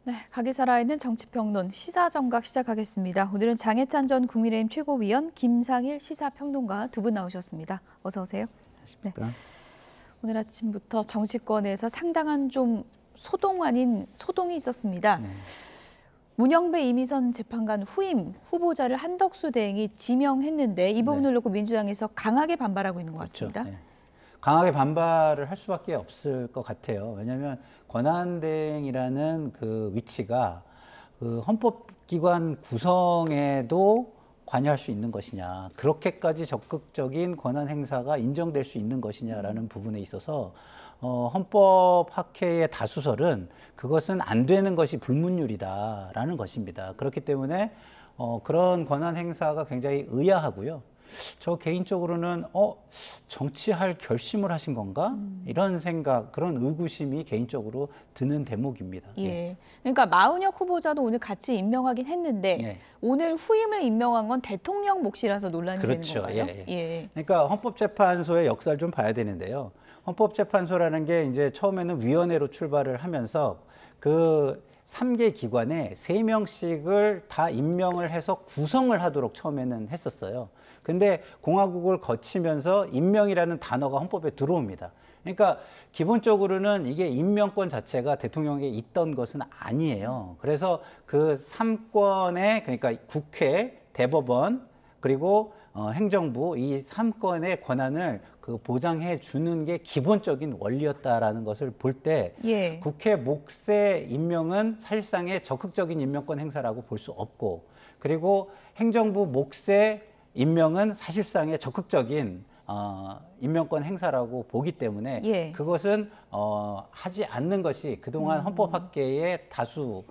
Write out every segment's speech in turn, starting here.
네, 각이 살아있는 정치평론 시사정각 시작하겠습니다. 오늘은 장해찬 전 국민의힘 최고위원, 김상일 시사평론가 두 분 나오셨습니다. 어서 오세요. 네. 오늘 아침부터 정치권에서 상당한 좀 소동 아닌 소동이 있었습니다. 네. 문영배 이미선 재판관 후임 후보자를 한덕수 대행이 지명했는데 이 부분을 놓고 민주당에서 강하게 반발하고 있는 것 같습니다. 그렇죠. 네. 강하게 반발을 할 수밖에 없을 것 같아요. 왜냐하면 권한대행이라는 그 위치가 그 헌법기관 구성에도 관여할 수 있는 것이냐, 그렇게까지 적극적인 권한 행사가 인정될 수 있는 것이냐라는 부분에 있어서 헌법학회의 다수설은 그것은 안 되는 것이 불문율이다라는 것입니다. 그렇기 때문에 그런 권한 행사가 굉장히 의아하고요. 저 개인적으로는 정치할 결심을 하신 건가? 이런 생각, 그런 의구심이 개인적으로 드는 대목입니다. 예. 그러니까 마은혁 후보자도 오늘 같이 임명하긴 했는데 오늘 후임을 임명한 건 대통령 몫이라서 논란이 되는 건가요? 예. 그러니까 헌법재판소의 역사를 좀 봐야 되는데요. 헌법재판소라는 게 이제 처음에는 위원회로 출발을 하면서 그 3개 기관에 3명씩을 다 임명을 해서 구성을 하도록 처음에는 했었어요. 근데 공화국을 거치면서 임명이라는 단어가 헌법에 들어옵니다. 그러니까 기본적으로는 이게 임명권 자체가 대통령에게 있던 것은 아니에요. 그래서 그 3권의, 그러니까 국회, 대법원, 그리고 행정부 이 3권의 권한을 그 보장해 주는 게 기본적인 원리였다라는 것을 볼 때 국회 몫의 임명은 사실상의 적극적인 임명권 행사라고 볼 수 없고, 그리고 행정부 몫의 임명은 사실상의 적극적인 임명권 행사라고 보기 때문에 그것은 하지 않는 것이 그동안 헌법학계의 다수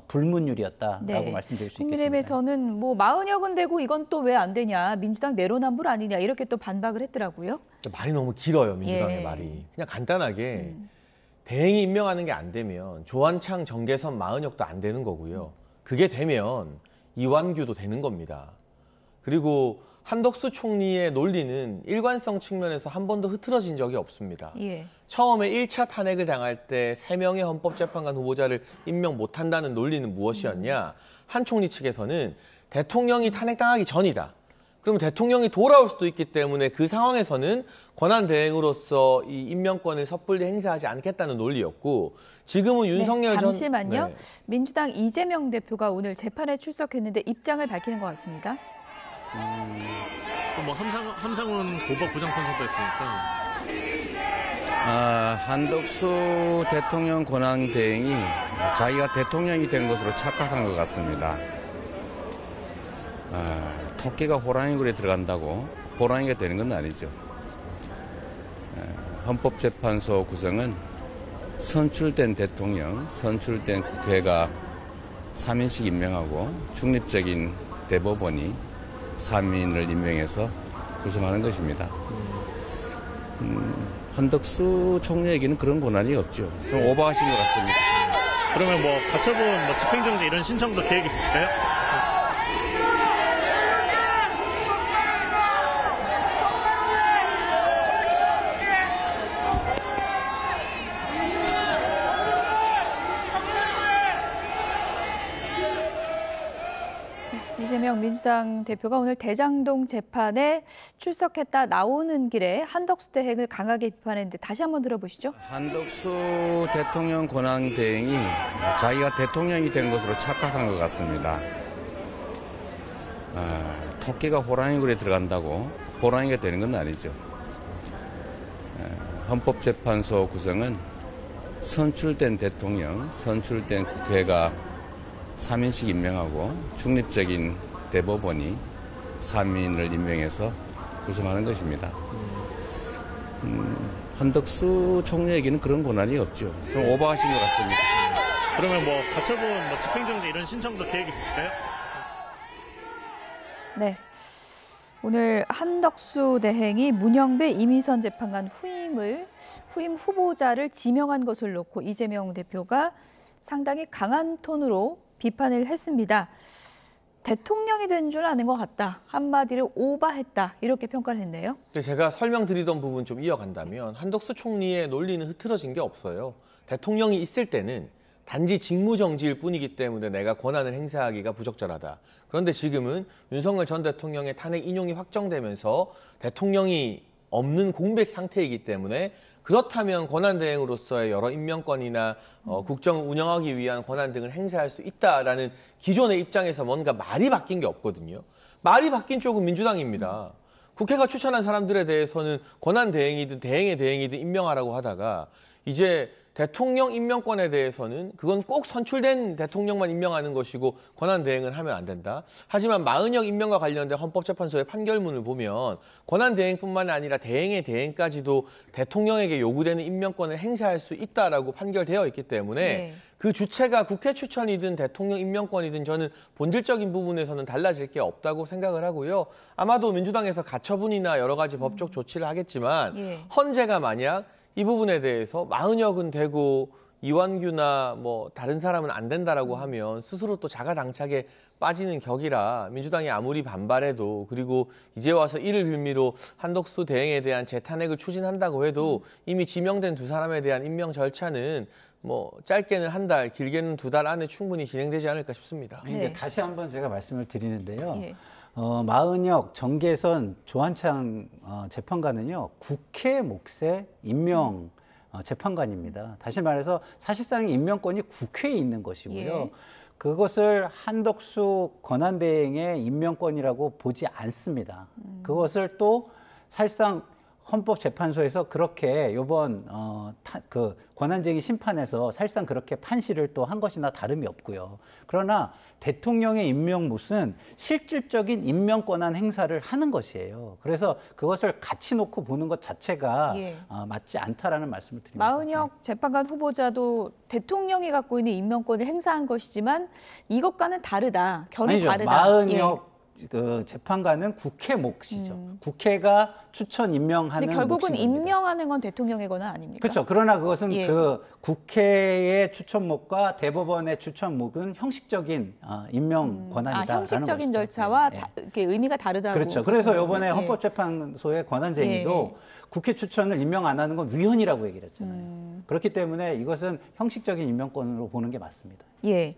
불문율이었다라고 말씀드릴 수 있겠습니다. 국민의힘에서는 뭐 마은혁은 되고 이건 또 왜 안 되냐, 민주당 내로남불 아니냐 이렇게 또 반박을 했더라고요. 말이 너무 길어요, 민주당의 말이. 그냥 간단하게 대행이 임명하는 게 안 되면 조한창, 정계선, 마은혁도 안 되는 거고요. 그게 되면 이완규도 되는 겁니다. 그리고 한덕수 총리의 논리는 일관성 측면에서 한 번도 흐트러진 적이 없습니다. 처음에 1차 탄핵을 당할 때 3명의 헌법재판관 후보자를 임명 못한다는 논리는 무엇이었냐? 한 총리 측에서는 대통령이 탄핵당하기 전이다. 그럼 대통령이 돌아올 수도 있기 때문에 그 상황에서는 권한대행으로서 이 임명권을 섣불리 행사하지 않겠다는 논리였고, 지금은 윤석열 잠시만요. 민주당 이재명 대표가 오늘 재판에 출석했는데 입장을 밝히는 것 같습니다. 뭐 함상훈 고법 부정판사도 했으니까. 한덕수 대통령 권한 대행이 자기가 대통령이 된 것으로 착각한 것 같습니다. 토끼가 호랑이 굴에 들어간다고 호랑이가 되는 건 아니죠. 헌법재판소 구성은 선출된 대통령, 선출된 국회가 3인씩 임명하고 중립적인 대법원이 3인을 임명해서 구성하는 것입니다. 한덕수 총리에게는 그런 권한이 없죠. 좀 오버하신 것 같습니다. 그러면 뭐 가처분, 뭐 집행정지 이런 신청도 계획 있으실까요? 이재명 민주당 대표가 오늘 대장동 재판에 출석했다 나오는 길에 한덕수 대행을 강하게 비판했는데 다시 한번 들어보시죠. 한덕수 대통령 권한 대행이 자기가 대통령이 된 것으로 착각한 것 같습니다. 토끼가 호랑이 굴에 들어간다고 호랑이가 되는 건 아니죠. 헌법재판소 구성은 선출된 대통령, 선출된 국회가 3인씩 임명하고 중립적인 대법원이 3인을 임명해서 구성하는 것입니다. 한덕수 총리에게는 그런 권한이 없죠. 좀 오버하신 것 같습니다. 그러면 뭐 가처분, 뭐 집행정지 이런 신청도 계획 있으실까요? 네. 오늘 한덕수 대행이 문영배 이미선 재판관 후임 후보자를 지명한 것을 놓고 이재명 대표가 상당히 강한 톤으로 비판을 했습니다. 대통령이 된 줄 아는 것 같다. 한마디로 오바했다. 이렇게 평가를 했네요. 제가 설명드리던 부분 좀 이어간다면 한덕수 총리의 논리는 흐트러진 게 없어요. 대통령이 있을 때는 단지 직무정지일 뿐이기 때문에 내가 권한을 행사하기가 부적절하다. 그런데 지금은 윤석열 전 대통령의 탄핵 인용이 확정되면서 대통령이 없는 공백 상태이기 때문에 그렇다면 권한대행으로서의 여러 임명권이나 국정을 운영하기 위한 권한 등을 행사할 수 있다라는 기존의 입장에서 뭔가 말이 바뀐 게 없거든요. 말이 바뀐 쪽은 민주당입니다. 국회가 추천한 사람들에 대해서는 권한대행이든 대행의 대행이든 임명하라고 하다가 이제 대통령 임명권에 대해서는 그건 꼭 선출된 대통령만 임명하는 것이고 권한대행은 하면 안 된다. 하지만 마은혁 임명과 관련된 헌법재판소의 판결문을 보면 권한대행뿐만 아니라 대행의 대행까지도 대통령에게 요구되는 임명권을 행사할 수 있다라고 판결되어 있기 때문에 네. 그 주체가 국회 추천이든 대통령 임명권이든 저는 본질적인 부분에서는 달라질 게 없다고 생각을 하고요. 아마도 민주당에서 가처분이나 여러 가지 법적 조치를 하겠지만 예. 헌재가 만약 이 부분에 대해서 마은혁은 되고 이완규나 뭐 다른 사람은 안 된다라고 하면 스스로 또 자가당착에 빠지는 격이라 민주당이 아무리 반발해도 그리고 이제 와서 이를 빌미로 한덕수 대행에 대한 재탄핵을 추진한다고 해도 이미 지명된 두 사람에 대한 임명 절차는 뭐 짧게는 한 달, 길게는 2달 안에 충분히 진행되지 않을까 싶습니다. 아니, 근데 다시 한번 제가 말씀을 드리는데요. 예. 마은혁, 정계선, 조한창 재판관은요, 국회 몫의 임명 재판관입니다. 다시 말해서 사실상 임명권이 국회에 있는 것이고요. 예. 그것을 한덕수 권한대행의 임명권이라고 보지 않습니다. 그것을 또 사실상 헌법재판소에서 그렇게 이번 그 권한쟁의 심판에서 사실상 그렇게 판시를 또 한 것이나 다름이 없고요. 그러나 대통령의 임명못은 실질적인 임명 권한 행사를 하는 것이에요. 그래서 그것을 같이 놓고 보는 것 자체가 예. 맞지 않다라는 말씀을 드립니다. 마은혁 재판관 후보자도 대통령이 갖고 있는 임명권을 행사한 것이지만 이것과는 다르다. 결이 아니죠. 다르다. 마은혁 그 재판관은 국회 몫이죠. 국회가 추천 임명하는 근데 결국은 몫인 겁니다. 임명하는 건 대통령의 권한 아닙니까? 그렇죠. 그러나 그것은 예. 그 국회의 추천목과 대법원의 추천목은 형식적인 임명 권한이다라는 형식적인 것이죠. 절차와 예. 이렇게 의미가 다르다고. 그렇죠. 그래서 보시는 이번에 거군요. 헌법재판소의 권한쟁의도 국회 추천을 임명 안 하는 건 위헌이라고 얘기를 했잖아요. 그렇기 때문에 이것은 형식적인 임명권으로 보는 게 맞습니다. 예.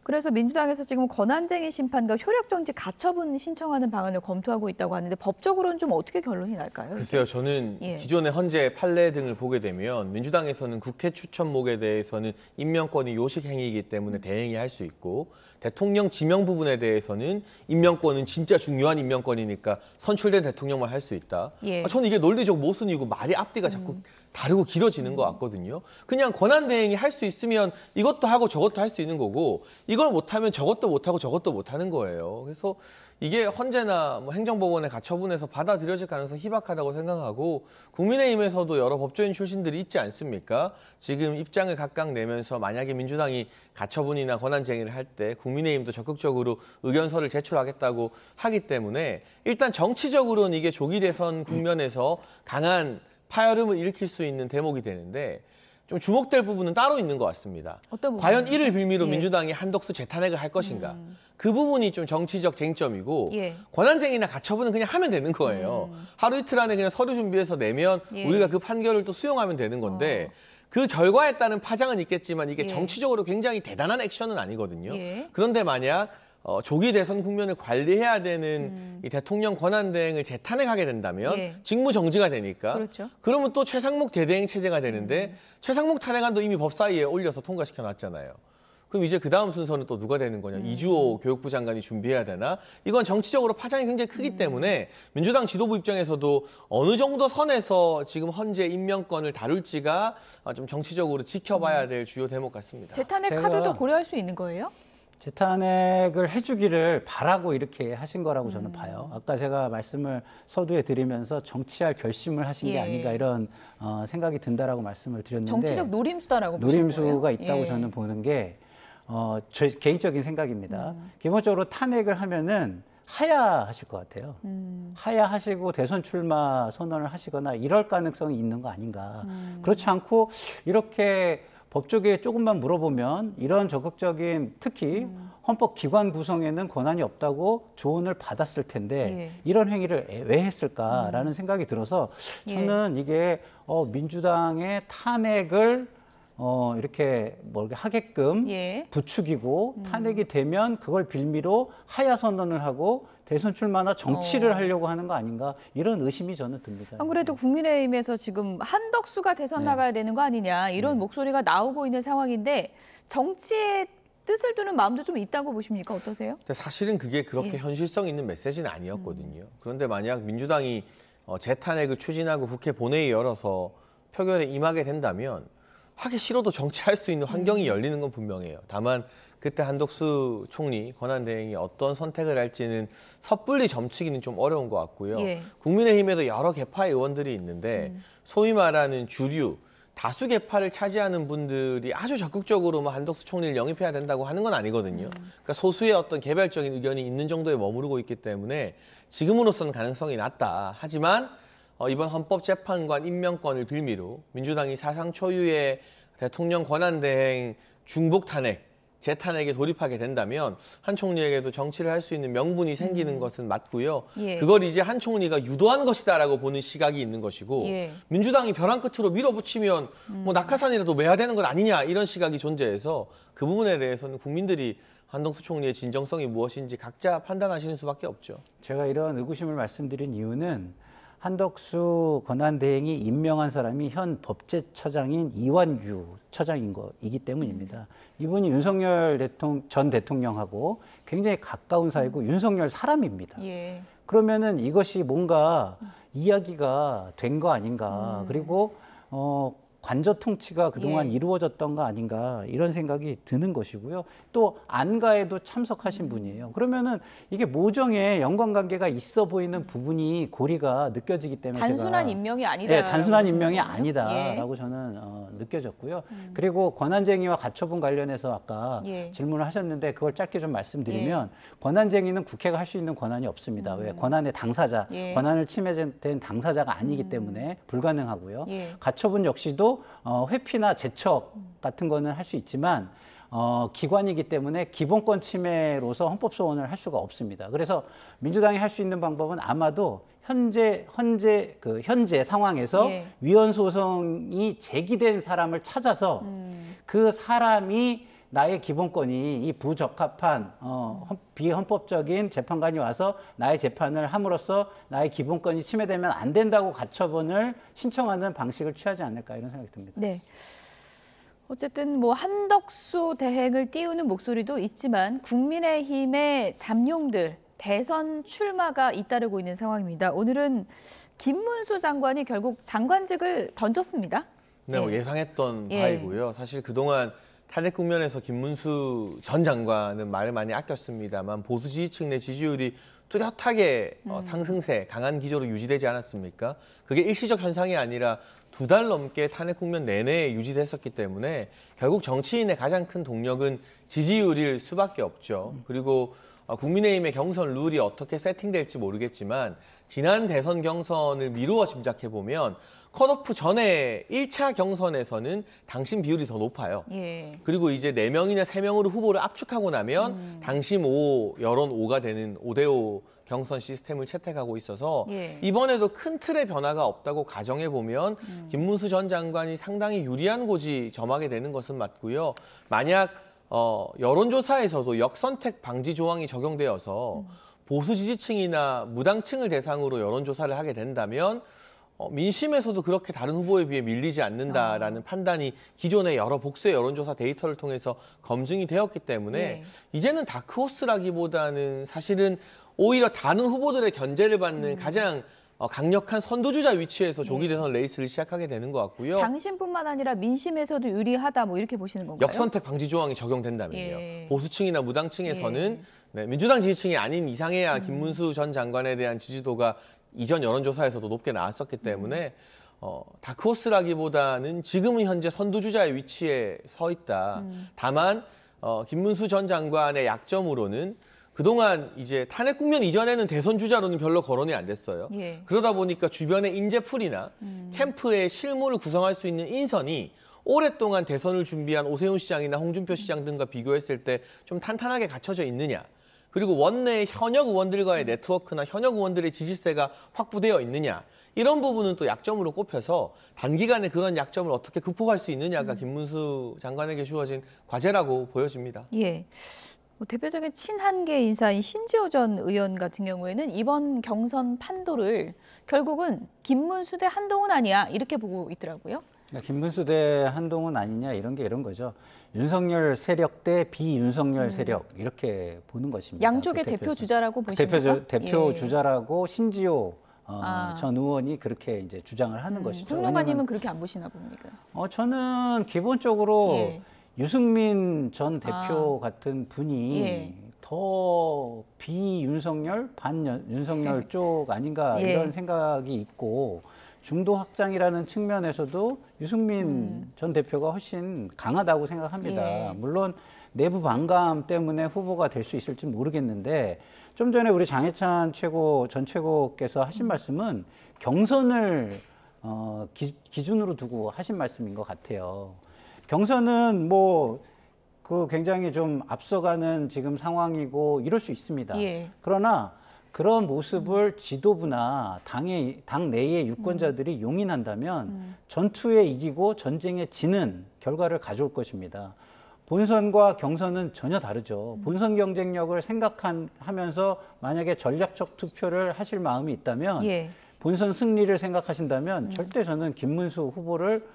그래서 민주당에서 지금 권한쟁의 심판과 효력정지 가처분 신청하는 방안을 검토하고 있다고 하는데 법적으로는 좀 어떻게 결론이 날까요? 글쎄요, 저는 예. 기존의 헌재 판례 등을 보게 되면 민주당에서는 국회 추천목에 대해서는 임명권이 요식행위이기 때문에 대행이 할 수 있고 대통령 지명 부분에 대해서는 임명권은 진짜 중요한 임명권이니까 선출된 대통령만 할 수 있다. 예. 저는 이게 논리적 모순이고 말이 앞뒤가 자꾸 다르고 길어지는 것 같거든요. 그냥 권한대행이 할 수 있으면 이것도 하고 저것도 할 수 있는 거고 이걸 못하면 저것도 못하고 저것도 못하는 거예요. 그래서 이게 헌재나 뭐 행정법원의 가처분에서 받아들여질 가능성이 희박하다고 생각하고 국민의힘에서도 여러 법조인 출신들이 있지 않습니까? 지금 입장을 각각 내면서 만약에 민주당이 가처분이나 권한쟁의를 할 때 국민의힘도 적극적으로 의견서를 제출하겠다고 하기 때문에 일단 정치적으로는 이게 조기 대선 국면에서 강한 파열음을 일으킬 수 있는 대목이 되는데 좀 주목될 부분은 따로 있는 것 같습니다. 어떤 과연 부분이요? 이를 빌미로 예. 민주당이 한덕수 재탄핵을 할 것인가. 그 부분이 좀 정치적 쟁점이고 예. 권한쟁의나 가처분은 그냥 하면 되는 거예요. 하루 이틀 안에 그냥 서류 준비해서 내면 예. 우리가 그 판결을 또 수용하면 되는 건데 그 결과에 따른 파장은 있겠지만 이게 예. 정치적으로 굉장히 대단한 액션은 아니거든요. 예. 그런데 만약 조기 대선 국면을 관리해야 되는 이 대통령 권한대행을 재탄핵하게 된다면 예. 직무정지가 되니까 그렇죠. 그러면 또 최상목 대대행 체제가 되는데 최상목 탄핵안도 이미 법사위에 올려서 통과시켜놨잖아요. 그럼 이제 그 다음 순서는 또 누가 되는 거냐. 이주호 교육부 장관이 준비해야 되나? 이건 정치적으로 파장이 굉장히 크기 때문에 민주당 지도부 입장에서도 어느 정도 선에서 지금 헌재 임명권을 다룰지가 좀 정치적으로 지켜봐야 될 주요 대목 같습니다. 재탄핵 제가- 카드도 고려할 수 있는 거예요? 재탄핵을 해주기를 바라고 이렇게 하신 거라고 저는 봐요. 아까 제가 말씀을 서두에 드리면서 정치할 결심을 하신 게 예. 아닌가 이런 생각이 든다라고 말씀을 드렸는데 정치적 노림수다라고 보시는 거예요? 노림수가 있다고 예. 저는 보는 게 제 개인적인 생각입니다. 기본적으로 탄핵을 하면은 하야하실 것 같아요. 하야하시고 대선 출마 선언을 하시거나 이럴 가능성이 있는 거 아닌가. 그렇지 않고 이렇게 법조계에 조금만 물어보면 이런 적극적인 특히 헌법 기관 구성에는 권한이 없다고 조언을 받았을 텐데 예. 이런 행위를 왜 했을까라는 생각이 들어서 예. 저는 이게 민주당의 탄핵을 이렇게 뭐 이렇게 하게끔 예. 부추기고 탄핵이 되면 그걸 빌미로 하야 선언을 하고 대선 출마나 정치를 하려고 하는 거 아닌가 이런 의심이 저는 듭니다. 안 그래도 국민의힘에서 지금 한덕수가 대선 나가야 되는 거 아니냐 이런 목소리가 나오고 있는 상황인데 정치에 뜻을 두는 마음도 좀 있다고 보십니까? 어떠세요? 근데 사실은 그게 그렇게 예. 현실성 있는 메시지는 아니었거든요. 그런데 만약 민주당이 재탄핵을 추진하고 국회 본회의 열어서 표결에 임하게 된다면 하기 싫어도 정치할 수 있는 환경이 열리는 건 분명해요. 다만 그때 한덕수 총리 권한대행이 어떤 선택을 할지는 섣불리 점치기는 좀 어려운 것 같고요. 예. 국민의힘에도 여러 계파의 의원들이 있는데 소위 말하는 주류 다수 계파를 차지하는 분들이 아주 적극적으로 뭐 한덕수 총리를 영입해야 된다고 하는 건 아니거든요. 그러니까 소수의 어떤 개별적인 의견이 있는 정도에 머무르고 있기 때문에 지금으로서는 가능성이 낮다. 하지만 이번 헌법재판관 임명권을 빌미로 민주당이 사상 초유의 대통령 권한대행 중복 탄핵, 재탄핵에 돌입하게 된다면 한 총리에게도 정치를 할 수 있는 명분이 생기는 것은 맞고요. 예. 그걸 이제 한 총리가 유도한 것이다라고 보는 시각이 있는 것이고 예. 민주당이 벼랑 끝으로 밀어붙이면 뭐 낙하산이라도 매야 되는 것 아니냐 이런 시각이 존재해서 그 부분에 대해서는 국민들이 한덕수 총리의 진정성이 무엇인지 각자 판단하시는 수밖에 없죠. 제가 이런 의구심을 말씀드린 이유는 한덕수 권한대행이 임명한 사람이 현 법제처장인 이완규 처장인 거이기 때문입니다. 이분이 윤석열 전 대통령하고 굉장히 가까운 사이고 윤석열 사람입니다. 예. 그러면은 이것이 뭔가 이야기가 된 거 아닌가. 그리고 관저 통치가 그동안 예. 이루어졌던 거 아닌가 이런 생각이 드는 것이고요. 또 안가에도 참석하신 분이에요. 그러면은 이게 모종의 연관관계가 있어 보이는 부분이 고리가 느껴지기 때문에 단순한 제가 임명이 아니다. 네, 단순한 임명이 예. 아니다라고 저는 느껴졌고요. 그리고 권한쟁의와 가처분 관련해서 아까 예. 질문을 하셨는데 그걸 짧게 좀 말씀드리면 권한쟁의는 국회가 할 수 있는 권한이 없습니다. 왜 권한의 당사자, 예. 권한을 침해된 당사자가 아니기 때문에 불가능하고요. 예. 가처분 역시도 회피나 제척 같은 거는 할 수 있지만 기관이기 때문에 기본권 침해로서 헌법소원을 할 수가 없습니다. 그래서 민주당이 할 수 있는 방법은 아마도 현재 상황에서 예. 위헌 소송이 제기된 사람을 찾아서 그 사람이 나의 기본권이 이 부적합한 비헌법적인 재판관이 와서 나의 재판을 함으로써 나의 기본권이 침해되면 안 된다고 가처분을 신청하는 방식을 취하지 않을까 이런 생각이 듭니다. 네. 어쨌든 뭐 한덕수 대행을 띄우는 목소리도 있지만 국민의힘의 잠룡들 대선 출마가 잇따르고 있는 상황입니다. 오늘은 김문수 장관이 결국 장관직을 던졌습니다. 네, 뭐 예. 예상했던 예. 바이고요. 사실 그동안 탄핵 국면에서 김문수 전 장관은 말을 많이 아꼈습니다만 보수 지지층 내 지지율이 뚜렷하게 상승세, 강한 기조로 유지되지 않았습니까? 그게 일시적 현상이 아니라 2달 넘게 탄핵 국면 내내 유지됐었기 때문에 결국 정치인의 가장 큰 동력은 지지율일 수밖에 없죠. 그리고 국민의힘의 경선 룰이 어떻게 세팅될지 모르겠지만 지난 대선 경선을 미루어 짐작해보면 컷오프 전에 1차 경선에서는 당심 비율이 더 높아요. 예. 그리고 이제 4명이나 3명으로 후보를 압축하고 나면 당심 5, 여론 5가 되는 5대5 경선 시스템을 채택하고 있어서 예. 이번에도 큰 틀의 변화가 없다고 가정해보면 김문수 전 장관이 상당히 유리한 고지 점하게 되는 것은 맞고요. 만약 여론조사에서도 역선택 방지 조항이 적용되어서 보수 지지층이나 무당층을 대상으로 여론조사를 하게 된다면 민심에서도 그렇게 다른 후보에 비해 밀리지 않는다라는 판단이 기존의 여러 복수의 여론조사 데이터를 통해서 검증이 되었기 때문에 예. 이제는 다크호스라기보다는 사실은 오히려 다른 후보들의 견제를 받는 가장 강력한 선두주자 위치에서 조기 대선 레이스를 시작하게 되는 것 같고요. 당신뿐만 아니라 민심에서도 유리하다 뭐 이렇게 보시는 건가요? 역선택 방지 조항이 적용된다면요. 예. 보수층이나 무당층에서는 네, 민주당 지지층이 아닌 이상해야 김문수 전 장관에 대한 지지도가 이전 여론조사에서도 높게 나왔었기 때문에 다크호스라기보다는 지금은 현재 선두주자의 위치에 서 있다. 다만 김문수 전 장관의 약점으로는 그동안 이제 탄핵 국면 이전에는 대선 주자로는 별로 거론이 안 됐어요. 예. 그러다 보니까 주변의 인재풀이나 캠프의 실무를 구성할 수 있는 인선이 오랫동안 대선을 준비한 오세훈 시장이나 홍준표 시장 등과 비교했을 때 좀 탄탄하게 갖춰져 있느냐. 그리고 원내의 현역 의원들과의 네트워크나 현역 의원들의 지지세가 확보되어 있느냐. 이런 부분은 또 약점으로 꼽혀서 단기간에 그런 약점을 어떻게 극복할 수 있느냐가 김문수 장관에게 주어진 과제라고 보여집니다. 예. 뭐 대표적인 친한계 인사인 신지호 전 의원 같은 경우에는 이번 경선 판도를 결국은 김문수 대 한동훈 아니야 이렇게 보고 있더라고요. 그러니까 김문수 대 한동훈 아니냐 이런 게 이런 거죠. 윤석열 세력 대 비윤석열 세력 이렇게 보는 것입니다. 양쪽의 대표 주자라고 보십니까? 대표 예. 주자라고 신지호 전 의원이 그렇게 이제 주장을 하는 것이죠. 평론가님은 그렇게 안 보시나 봅니까? 저는 기본적으로 예. 유승민 전 대표 같은 분이 예. 더 비윤석열, 반윤석열 쪽 아닌가 예. 이런 생각이 있고 중도 확장이라는 측면에서도 유승민 전 대표가 훨씬 강하다고 생각합니다. 예. 물론 내부 반감 때문에 후보가 될 수 있을지 모르겠는데 좀 전에 우리 장해찬 전 최고께서 하신 말씀은 경선을 기준으로 두고 하신 말씀인 것 같아요. 경선은 그 굉장히 좀 앞서가는 지금 상황이고 이럴 수 있습니다. 예. 그러나 그런 모습을 지도부나 당 내의 유권자들이 용인한다면 전투에 이기고 전쟁에 지는 결과를 가져올 것입니다. 본선과 경선은 전혀 다르죠. 본선 경쟁력을 생각하면서 만약에 전략적 투표를 하실 마음이 있다면 예. 본선 승리를 생각하신다면 절대 저는 김문수 후보를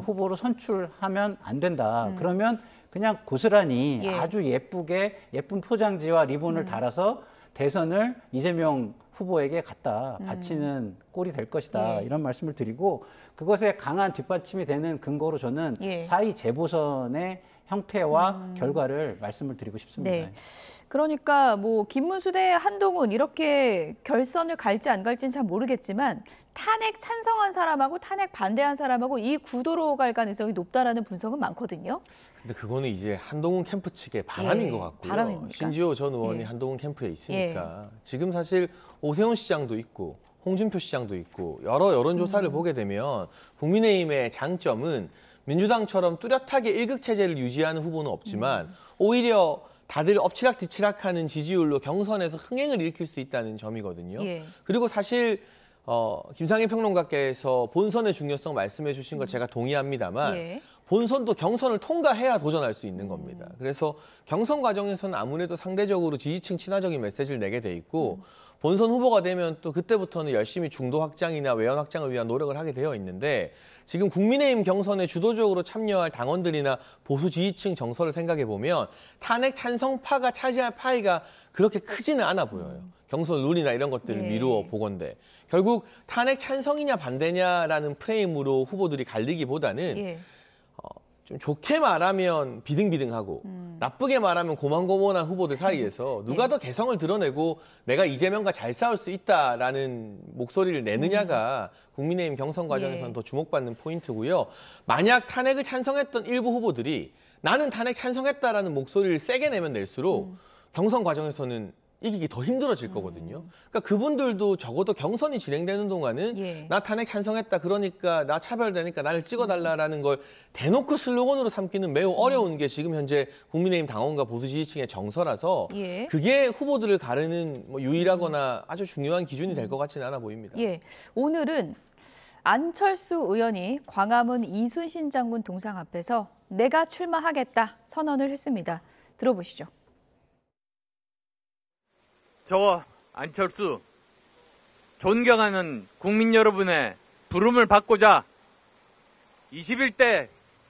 후보로 선출하면 안 된다. 그러면 그냥 고스란히 예. 아주 예쁜 포장지와 리본을 달아서 대선을 이재명 후보에게 갖다 바치는 꼴이 될 것이다. 예. 이런 말씀을 드리고 그것에 강한 뒷받침이 되는 근거로 저는 예. 4.2 재보선의 형태와 결과를 말씀을 드리고 싶습니다. 네. 그러니까 뭐 김문수 대 한동훈 이렇게 결선을 갈지 안 갈지는 잘 모르겠지만 탄핵 찬성한 사람하고 탄핵 반대한 사람하고 이 구도로 갈 가능성이 높다라는 분석은 많거든요. 근데 그거는 이제 한동훈 캠프 측의 바람인 예, 것 같고요. 바람입니까? 신지호 전 의원이 예. 한동훈 캠프에 있으니까 지금 사실 오세훈 시장도 있고 홍준표 시장도 있고 여러 여론조사를 보게 되면 국민의힘의 장점은 민주당처럼 뚜렷하게 일극 체제를 유지하는 후보는 없지만 오히려 다들 엎치락뒤치락하는 지지율로 경선에서 흥행을 일으킬 수 있다는 점이거든요. 예. 그리고 사실 김상희 평론가께서 본선의 중요성 말씀해 주신 거 제가 동의합니다만 예. 본선도 경선을 통과해야 도전할 수 있는 겁니다. 그래서 경선 과정에서는 아무래도 상대적으로 지지층 친화적인 메시지를 내게 돼 있고 본선 후보가 되면 또 그때부터는 열심히 중도 확장이나 외연 확장을 위한 노력을 하게 되어 있는데 지금 국민의힘 경선에 주도적으로 참여할 당원들이나 보수 지지층 정서를 생각해 보면 탄핵 찬성파가 차지할 파이가 그렇게 크지는 않아 보여요. 경선 룰이나 이런 것들을 예. 미루어 보건대 결국 탄핵 찬성이냐 반대냐라는 프레임으로 후보들이 갈리기보다는 예. 좀 좋게 말하면 비등비등하고 나쁘게 말하면 고만고만한 후보들 사이에서 누가 더 개성을 드러내고 내가 이재명과 잘 싸울 수 있다라는 목소리를 내느냐가 국민의힘 경선 과정에서는 예. 더 주목받는 포인트고요. 만약 탄핵을 찬성했던 일부 후보들이 나는 탄핵 찬성했다라는 목소리를 세게 내면 낼수록 경선 과정에서는 이기기 더 힘들어질 거거든요. 그러니까 그분들도 적어도 경선이 진행되는 동안은 예. 나 탄핵 찬성했다 그러니까 나 차별되니까 나를 찍어달라라는 걸 대놓고 슬로건으로 삼기는 매우 어려운 게 지금 현재 국민의힘 당원과 보수 지지층의 정서라서 예. 그게 후보들을 가르는 뭐 유일하거나 아주 중요한 기준이 될 것 같지는 않아 보입니다. 예. 오늘은 안철수 의원이 광화문 이순신 장군 동상 앞에서 내가 출마하겠다 선언을 했습니다. 들어보시죠. 저 안철수 존경하는 국민 여러분의 부름을 받고자 21대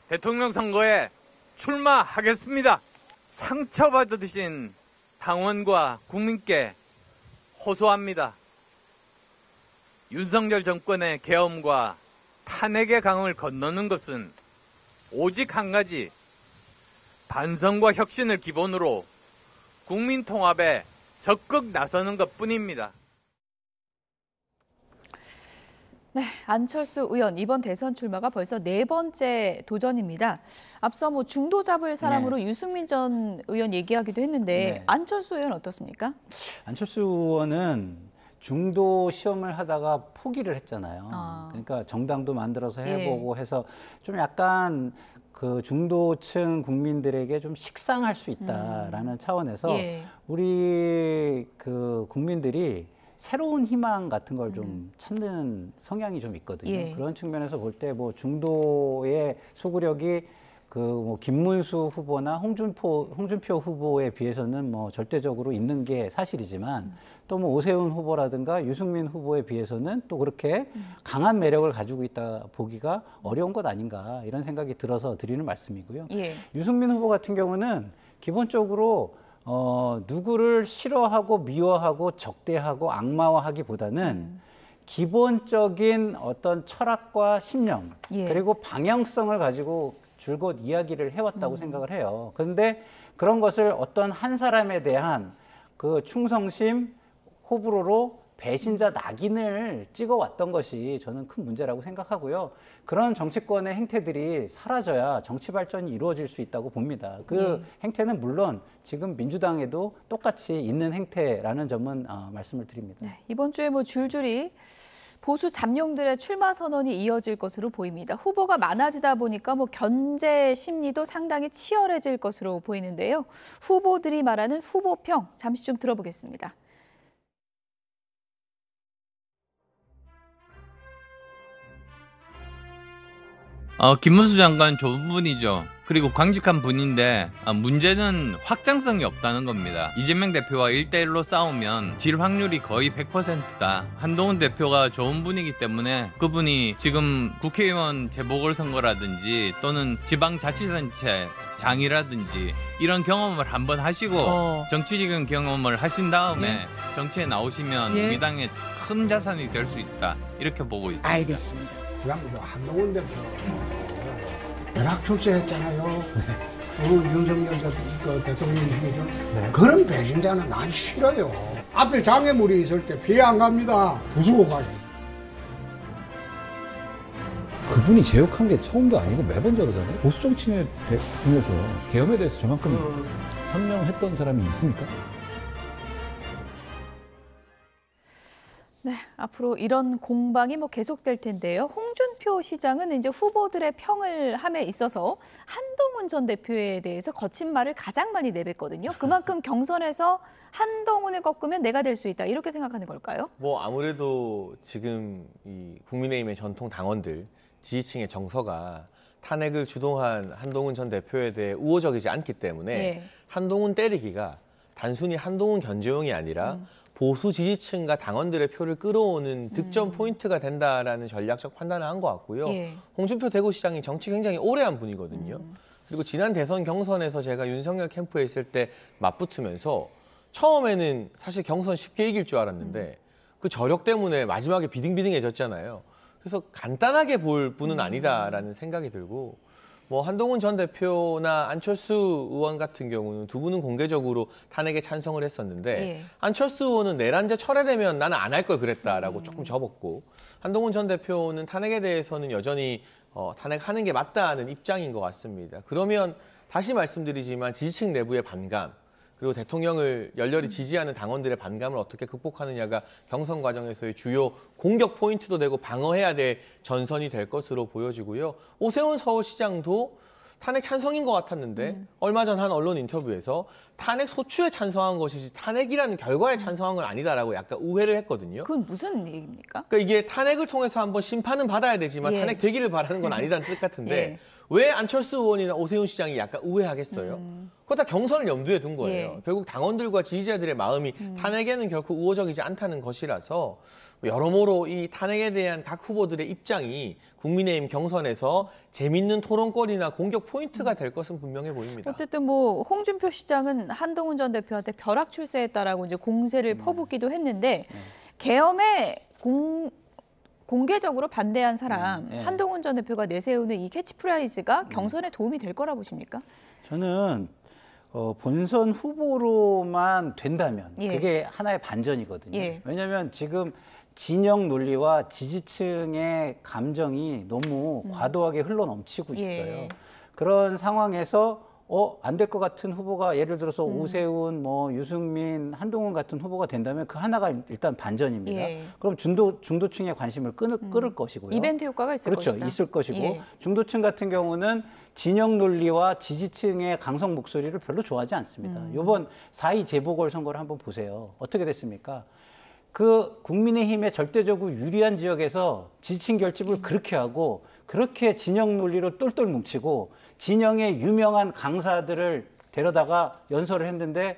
대통령 선거에 출마하겠습니다. 상처받으신 당원과 국민께 호소합니다. 윤석열 정권의 계엄과 탄핵의 강을 건너는 것은 오직 한 가지 반성과 혁신을 기본으로 국민 통합에 적극 나서는 것뿐입니다. 네, 안철수 의원 이번 대선 출마가 벌써 4번째 도전입니다. 앞서 뭐 중도 잡을 사람으로 유승민 전 의원 얘기하기도 했는데 네. 안철수 의원 어떻습니까? 안철수 의원은 중도 시험을 하다가 포기를 했잖아요. 아. 그러니까 정당도 만들어서 해보고 해서 좀 약간 그 중도층 국민들에게 좀 식상할 수 있다라는 차원에서 예. 우리 그 국민들이 새로운 희망 같은 걸 좀 찾는 성향이 좀 있거든요. 예. 그런 측면에서 볼 때 뭐 중도의 소구력이 그 뭐 김문수 후보나 홍준표 후보에 비해서는 뭐 절대적으로 있는 게 사실이지만 또 뭐 오세훈 후보라든가 유승민 후보에 비해서는 또 그렇게 강한 매력을 가지고 있다 보기가 어려운 것 아닌가 이런 생각이 들어서 드리는 말씀이고요. 예. 유승민 후보 같은 경우는 기본적으로 누구를 싫어하고 미워하고 적대하고 악마화하기보다는 기본적인 어떤 철학과 신념 예. 그리고 방향성을 가지고 줄곧 이야기를 해왔다고 생각을 해요. 그런데 그런 것을 어떤 한 사람에 대한 그 충성심, 호불호로 배신자 낙인을 찍어왔던 것이 저는 큰 문제라고 생각하고요. 그런 정치권의 행태들이 사라져야 정치 발전이 이루어질 수 있다고 봅니다. 그 행태는 물론 지금 민주당에도 똑같이 있는 행태라는 점은 말씀을 드립니다. 네, 이번 주에 뭐 줄줄이 보수 잠룡들의 출마 선언이 이어질 것으로 보입니다. 후보가 많아지다 보니까 뭐 견제 심리도 상당히 치열해질 것으로 보이는데요. 후보들이 말하는 후보평 잠시 좀 들어보겠습니다. 김문수 장관 좋은 분이죠. 그리고 광직한 분인데 문제는 확장성이 없다는 겁니다. 이재명 대표와 1대1로 싸우면 질 확률이 거의 100%다. 한동훈 대표가 좋은 분이기 때문에 그분이 지금 국회의원 재보궐선거라든지 또는 지방자치단체 장이라든지 이런 경험을 한번 하시고 정치적인 경험을 하신 다음에 정치에 나오시면 우리 당에 큰 자산이 될 수 있다. 이렇게 보고 있습니다. 알겠습니다. 그다음에 한동훈 대표 벼락 출세했잖아요. 윤석열 대통령님이죠. 그런 배신자는 난 싫어요. 앞에 장애물이 있을 때 피해 안 갑니다. 부수고 가요. 그분이 제욕한 게 처음도 아니고 매번 저러잖아요. 보수 정치인 중에서 계엄에 대해서 저만큼 선명했던 사람이 있습니까? 네, 앞으로 이런 공방이 뭐 계속될 텐데요. 홍준표 시장은 이제 후보들의 평을 함에 있어서 한동훈 전 대표에 대해서 거친 말을 가장 많이 내뱉거든요. 그만큼 경선에서 한동훈을 꺾으면 내가 될 수 있다 이렇게 생각하는 걸까요? 뭐 아무래도 지금 이 국민의힘의 전통 당원들 지지층의 정서가 탄핵을 주동한 한동훈 전 대표에 대해 우호적이지 않기 때문에 한동훈 때리기가 단순히 한동훈 견제용이 아니라 보수 지지층과 당원들의 표를 끌어오는 득점 포인트가 된다라는 전략적 판단을 한 것 같고요. 홍준표 대구시장이 정치 굉장히 오래 한 분이거든요. 그리고 지난 대선 경선에서 제가 윤석열 캠프에 있을 때 맞붙으면서 처음에는 사실 경선 쉽게 이길 줄 알았는데 그 저력 때문에 마지막에 비등비등해졌잖아요. 그래서 간단하게 볼 분은 아니다라는 생각이 들고 뭐 한동훈 전 대표나 안철수 의원 같은 경우는 두 분은 공개적으로 탄핵에 찬성을 했었는데 안철수 의원은 내란죄 철회되면 나는 안 할 걸 그랬다라고 조금 접었고 한동훈 전 대표는 탄핵에 대해서는 여전히 탄핵하는 게 맞다는 입장인 것 같습니다. 그러면 다시 말씀드리지만 지지층 내부의 반감 그리고 대통령을 열렬히 지지하는 당원들의 반감을 어떻게 극복하느냐가 경선 과정에서의 주요 공격 포인트도 되고 방어해야 될 전선이 될 것으로 보여지고요. 오세훈 서울시장도 탄핵 찬성인 것 같았는데 얼마 전 한 언론 인터뷰에서 탄핵 소추에 찬성한 것이지 탄핵이라는 결과에 찬성한 건 아니다라고 약간 우회를 했거든요. 그건 무슨 얘기입니까? 그러니까 이게 탄핵을 통해서 한번 심판은 받아야 되지만 탄핵 되기를 바라는 건 아니다는 뜻 같은데 왜 안철수 의원이나 오세훈 시장이 약간 우회하겠어요? 그거 다 경선을 염두에 둔 거예요. 결국 당원들과 지지자들의 마음이 탄핵에는 결코 우호적이지 않다는 것이라서 여러모로 이 탄핵에 대한 각 후보들의 입장이 국민의힘 경선에서 재밌는 토론거리나 공격 포인트가 될 것은 분명해 보입니다. 어쨌든 뭐 홍준표 시장은 한동훈 전 대표한테 벼락 출세했다라고 이제 공세를 퍼붓기도 했는데 계엄에 공개적으로 반대한 사람 한동훈 전 대표가 내세우는 이 캐치프라이즈가 경선에 도움이 될 거라 보십니까? 저는 본선 후보로만 된다면 그게 하나의 반전이거든요. 왜냐하면 지금 진영 논리와 지지층의 감정이 너무 과도하게 흘러넘치고 있어요. 그런 상황에서 안 될 것 같은 후보가 예를 들어서 오세훈, 뭐 유승민, 한동훈 같은 후보가 된다면 그 하나가 일단 반전입니다. 예. 그럼 중도층의 관심을 끌을 것이고요. 이벤트 효과가 있을 그렇죠. 것이다. 있을 것이고 예. 중도층 같은 경우는 진영 논리와 지지층의 강성 목소리를 별로 좋아하지 않습니다. 이번 4.2 재보궐선거를 한번 보세요. 어떻게 됐습니까? 그 국민의힘에 절대적으로 유리한 지역에서 지지층 결집을 그렇게 하고 그렇게 진영 논리로 똘똘 뭉치고 진영의 유명한 강사들을 데려다가 연설을 했는데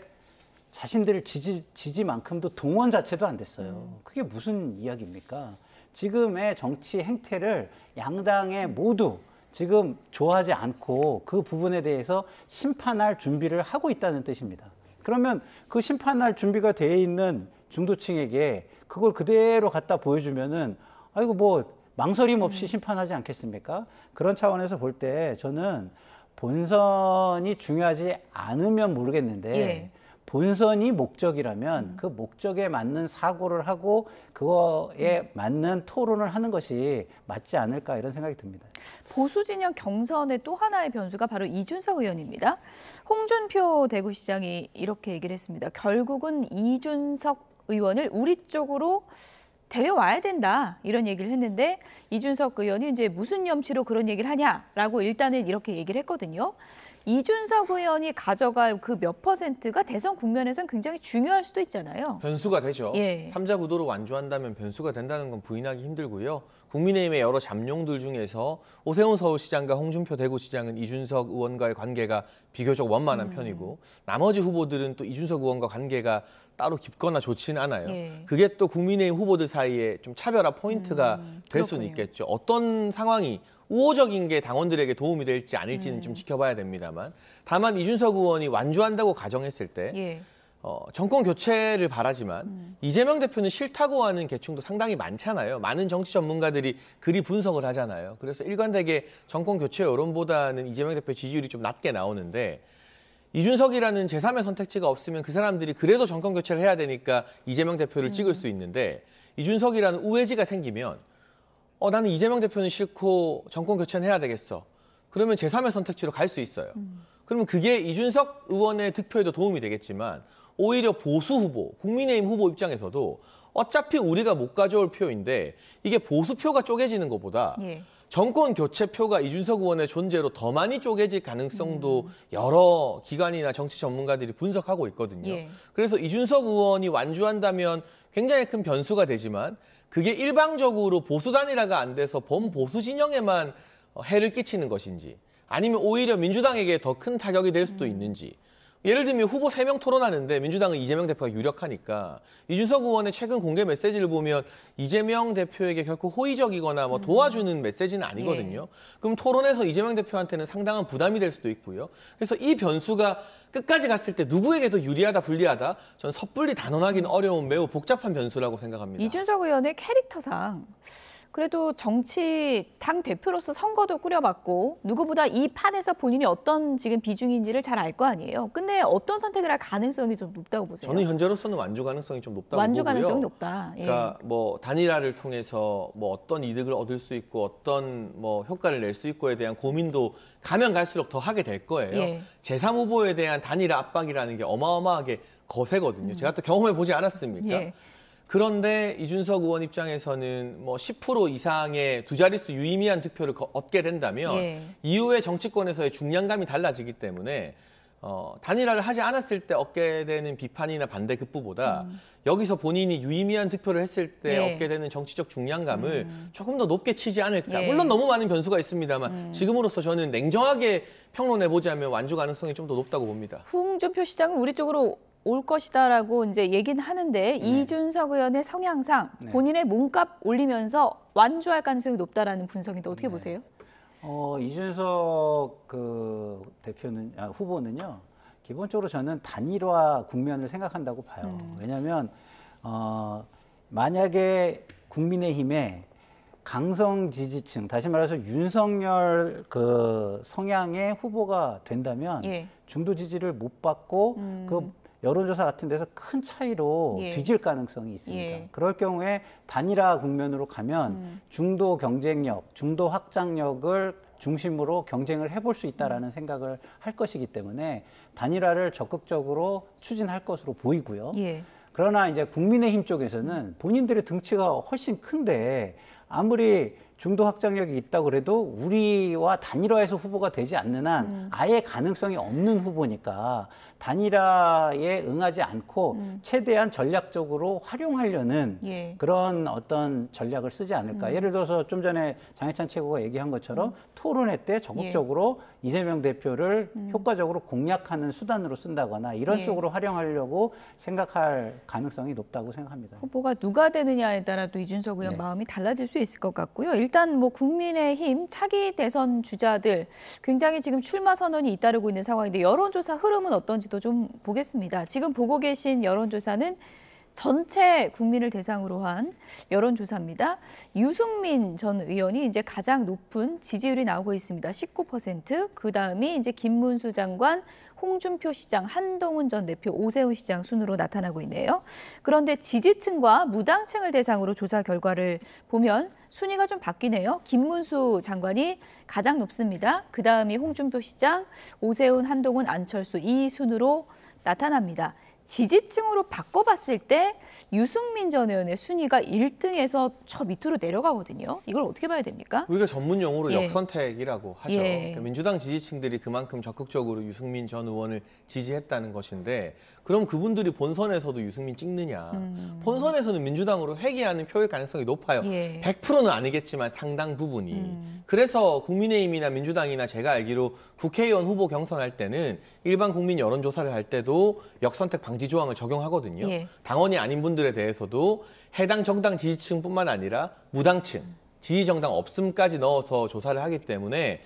자신들 지지만큼도 동원 자체도 안 됐어요. 그게 무슨 이야기입니까? 지금의 정치 행태를 양당에 모두 지금 좋아하지 않고 그 부분에 대해서 심판할 준비를 하고 있다는 뜻입니다. 그러면 그 심판할 준비가 되어 있는 중도층에게 그걸 그대로 갖다 보여주면은 아이고 뭐 망설임 없이 심판하지 않겠습니까? 그런 차원에서 볼 때 저는 본선이 중요하지 않으면 모르겠는데 예. 본선이 목적이라면 그 목적에 맞는 사고를 하고 그거에 맞는 토론을 하는 것이 맞지 않을까 이런 생각이 듭니다. 보수 진영 경선의 또 하나의 변수가 바로 이준석 의원입니다. 홍준표 대구시장이 이렇게 얘기를 했습니다. 결국은 이준석 의원을 우리 쪽으로 데려와야 된다 이런 얘기를 했는데 이준석 의원이 이제 무슨 염치로 그런 얘기를 하냐라고 일단은 이렇게 얘기를 했거든요. 이준석 의원이 가져갈 그 몇 퍼센트가 대선 국면에선 굉장히 중요할 수도 있잖아요. 변수가 되죠. 예. 3자 구도로 완주한다면 변수가 된다는 건 부인하기 힘들고요. 국민의힘의 여러 잠룡들 중에서 오세훈 서울시장과 홍준표 대구시장은 이준석 의원과의 관계가 비교적 원만한 편이고 나머지 후보들은 또 이준석 의원과 관계가 따로 깊거나 좋지는 않아요. 예. 그게 또 국민의힘 후보들 사이에 좀 차별화 포인트가 될 수는 그렇군요. 있겠죠. 어떤 상황이 우호적인 게 당원들에게 도움이 될지 아닐지는 좀 지켜봐야 됩니다만 다만 이준석 의원이 완주한다고 가정했을 때 예. 정권 교체를 바라지만 이재명 대표는 싫다고 하는 계층도 상당히 많잖아요. 많은 정치 전문가들이 그리 분석을 하잖아요. 그래서 일관되게 정권 교체 여론보다는 이재명 대표 지지율이 좀 낮게 나오는데 이준석이라는 제3의 선택지가 없으면 그 사람들이 그래도 정권 교체를 해야 되니까 이재명 대표를 찍을 수 있는데 이준석이라는 우회지가 생기면 나는 이재명 대표는 싫고 정권 교체는 해야 되겠어. 그러면 제3의 선택지로 갈 수 있어요. 그러면 그게 이준석 의원의 득표에도 도움이 되겠지만 오히려 보수 후보, 국민의힘 후보 입장에서도 어차피 우리가 못 가져올 표인데 이게 보수표가 쪼개지는 것보다 예. 정권 교체 표가 이준석 의원의 존재로 더 많이 쪼개질 가능성도 여러 기관이나 정치 전문가들이 분석하고 있거든요. 예. 그래서 이준석 의원이 완주한다면 굉장히 큰 변수가 되지만 그게 일방적으로 보수 단일화가 안 돼서 범보수 진영에만 해를 끼치는 것인지 아니면 오히려 민주당에게 더 큰 타격이 될 수도 있는지 예를 들면 후보 3명 토론하는데 민주당은 이재명 대표가 유력하니까 이준석 의원의 최근 공개 메시지를 보면 이재명 대표에게 결코 호의적이거나 뭐 도와주는 메시지는 아니거든요. 그럼 토론에서 이재명 대표한테는 상당한 부담이 될 수도 있고요. 그래서 이 변수가 끝까지 갔을 때 누구에게 더 유리하다 불리하다 저는 섣불리 단언하기는 어려운 매우 복잡한 변수라고 생각합니다. 이준석 의원의 캐릭터상 그래도 정치 당 대표로서 선거도 꾸려봤고 누구보다 이 판에서 본인이 어떤 지금 비중인지를 잘 알 거 아니에요. 근데 어떤 선택을 할 가능성이 좀 높다고 보세요? 저는 현재로서는 완주 가능성이 좀 높다고 완주 보고요. 가능성이 높다. 예. 그러니까 뭐 단일화를 통해서 뭐 어떤 이득을 얻을 수 있고 어떤 뭐 효과를 낼 수 있고에 대한 고민도 가면 갈수록 더 하게 될 거예요. 예. 제3 후보에 대한 단일화 압박이라는 게 어마어마하게 거세거든요. 제가 또 경험해 보지 않았습니까? 예. 그런데 이준석 의원 입장에서는 뭐 10% 이상의 두 자릿수 유의미한 득표를 얻게 된다면 예. 이후에 정치권에서의 중량감이 달라지기 때문에 단일화를 하지 않았을 때 얻게 되는 비판이나 반대 급부보다 여기서 본인이 유의미한 득표를 했을 때 예. 얻게 되는 정치적 중량감을 조금 더 높게 치지 않을까. 예. 물론 너무 많은 변수가 있습니다만 지금으로서 저는 냉정하게 평론해보자면 완주 가능성이 좀 더 높다고 봅니다. 홍준표 시장은 우리 쪽으로 올 것이다라고 이제 얘기는 하는데 이준석 의원의 성향상 본인의 몸값 올리면서 완주할 가능성이 높다라는 분석인데 어떻게 보세요? 이준석 후보는요. 기본적으로 저는 단일화 국면을 생각한다고 봐요. 왜냐하면 만약에 국민의힘에 강성 지지층, 다시 말해서 윤석열 성향의 후보가 된다면 예. 중도 지지를 못 받고 그 여론조사 같은 데서 큰 차이로 예. 뒤질 가능성이 있습니다. 예. 그럴 경우에 단일화 국면으로 가면 중도 경쟁력, 중도 확장력을 중심으로 경쟁을 해볼 수 있다라는 생각을 할 것이기 때문에 단일화를 적극적으로 추진할 것으로 보이고요. 예. 그러나 이제 국민의힘 쪽에서는 본인들의 등치가 훨씬 큰데 아무리 중도 확장력이 있다고 그래도 우리와 단일화해서 후보가 되지 않는 한 아예 가능성이 없는 후보니까 단일화에 응하지 않고 최대한 전략적으로 활용하려는 예. 그런 어떤 전략을 쓰지 않을까. 예를 들어서 좀 전에 장해찬 최고가 얘기한 것처럼 토론회 때 적극적으로 이재명 대표를 효과적으로 공략하는 수단으로 쓴다거나 이런 예. 쪽으로 활용하려고 생각할 가능성이 높다고 생각합니다. 후보가 누가 되느냐에 따라 또 이준석 의원 네. 마음이 달라질 수 있을 것 같고요. 일단 뭐 국민의힘 차기 대선 주자들 굉장히 지금 출마 선언이 잇따르고 있는 상황인데 여론조사 흐름은 어떤지도 좀 보겠습니다. 지금 보고 계신 여론조사는 전체 국민을 대상으로 한 여론조사입니다. 유승민 전 의원이 이제 가장 높은 지지율이 나오고 있습니다. 19%. 그 다음이 이제 김문수 장관, 홍준표 시장, 한동훈 전 대표, 오세훈 시장 순으로 나타나고 있네요. 그런데 지지층과 무당층을 대상으로 조사 결과를 보면 순위가 좀 바뀌네요. 김문수 장관이 가장 높습니다. 그 다음이 홍준표 시장, 오세훈, 한동훈, 안철수 이 순으로 나타납니다. 지지층으로 바꿔봤을 때 유승민 전 의원의 순위가 1등에서 저 밑으로 내려가거든요. 이걸 어떻게 봐야 됩니까? 우리가 전문 용어로 예. 역선택이라고 하죠. 예. 그러니까 민주당 지지층들이 그만큼 적극적으로 유승민 전 의원을 지지했다는 것인데 그럼 그분들이 본선에서도 유승민 찍느냐. 본선에서는 민주당으로 회귀하는 표일 가능성이 높아요. 예. 100%는 아니겠지만 상당 부분이. 그래서 국민의힘이나 민주당이나 제가 알기로 국회의원 후보 경선할 때는 일반 국민 여론조사를 할 때도 역선택 방지 조항을 적용하거든요. 예. 당원이 아닌 분들에 대해서도 해당 정당 지지층뿐만 아니라 무당층, 지지정당 없음까지 넣어서 조사를 하기 때문에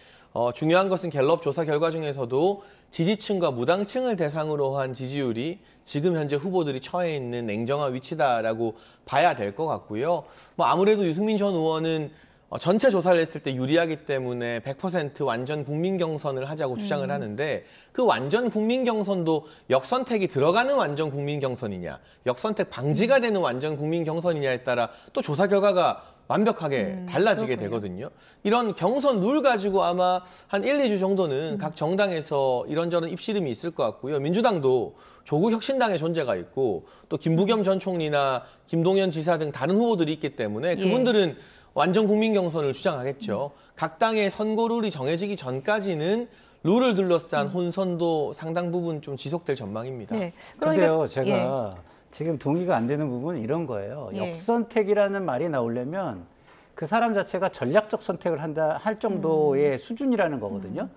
중요한 것은 갤럽 조사 결과 중에서도 지지층과 무당층을 대상으로 한 지지율이 지금 현재 후보들이 처해 있는 냉정한 위치다라고 봐야 될 것 같고요. 뭐 아무래도 유승민 전 의원은 전체 조사를 했을 때 유리하기 때문에 100% 완전 국민 경선을 하자고 주장을 하는데 그 완전 국민 경선도 역선택이 들어가는 완전 국민 경선이냐, 역선택 방지가 되는 완전 국민 경선이냐에 따라 또 조사 결과가 완벽하게 달라지게 그렇군요. 되거든요. 이런 경선 룰 가지고 아마 한 1, 2주 정도는 각 정당에서 이런저런 입씨름이 있을 것 같고요. 민주당도 조국 혁신당의 존재가 있고 또 김부겸 전 총리나 김동연 지사 등 다른 후보들이 있기 때문에 그분들은 완전 국민 경선을 주장하겠죠. 각 당의 선거 룰이 정해지기 전까지는 룰을 둘러싼 혼선도 상당 부분 좀 지속될 전망입니다. 네. 그런데요, 제가 지금 동의가 안 되는 부분은 이런 거예요. 예. 역선택이라는 말이 나오려면 그 사람 자체가 전략적 선택을 할 정도의 수준이라는 거거든요.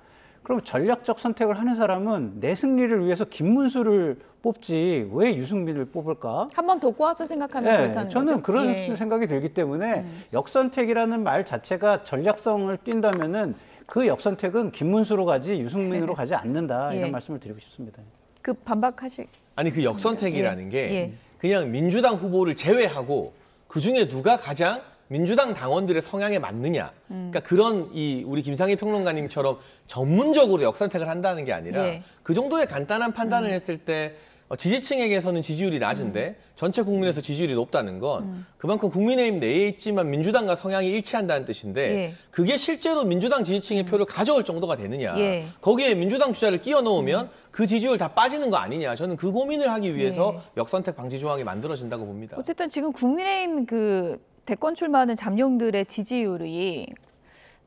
그럼 전략적 선택을 하는 사람은 내 승리를 위해서 김문수를 뽑지 왜 유승민을 뽑을까? 한 번 더 꼬아서 생각하면 그렇다는 저는 거죠? 그런 예. 생각이 들기 때문에 역선택이라는 말 자체가 전략성을 띈다면은 그 역선택은 김문수로 가지 유승민으로 가지 않는다 이런 예. 말씀을 드리고 싶습니다. 그 반박하실 아니 그 역선택이라는 예. 게 예. 그냥 민주당 후보를 제외하고 그중에 누가 가장 민주당 당원들의 성향에 맞느냐. 그러니까 그런 우리 김상희 평론가님처럼 전문적으로 역선택을 한다는 게 아니라 예. 그 정도의 간단한 판단을 했을 때 지지층에게서는 지지율이 낮은데 전체 국민에서 지지율이 높다는 건 그만큼 국민의힘 내에 있지만 민주당과 성향이 일치한다는 뜻인데 예. 그게 실제로 민주당 지지층의 표를 가져올 정도가 되느냐. 예. 거기에 민주당 주자를 끼워 넣으면 그 지지율 다 빠지는 거 아니냐. 저는 그 고민을 하기 위해서 역선택 방지 조항이 만들어진다고 봅니다. 어쨌든 지금 국민의힘 그 대권 출마하는 잠룡들의 지지율이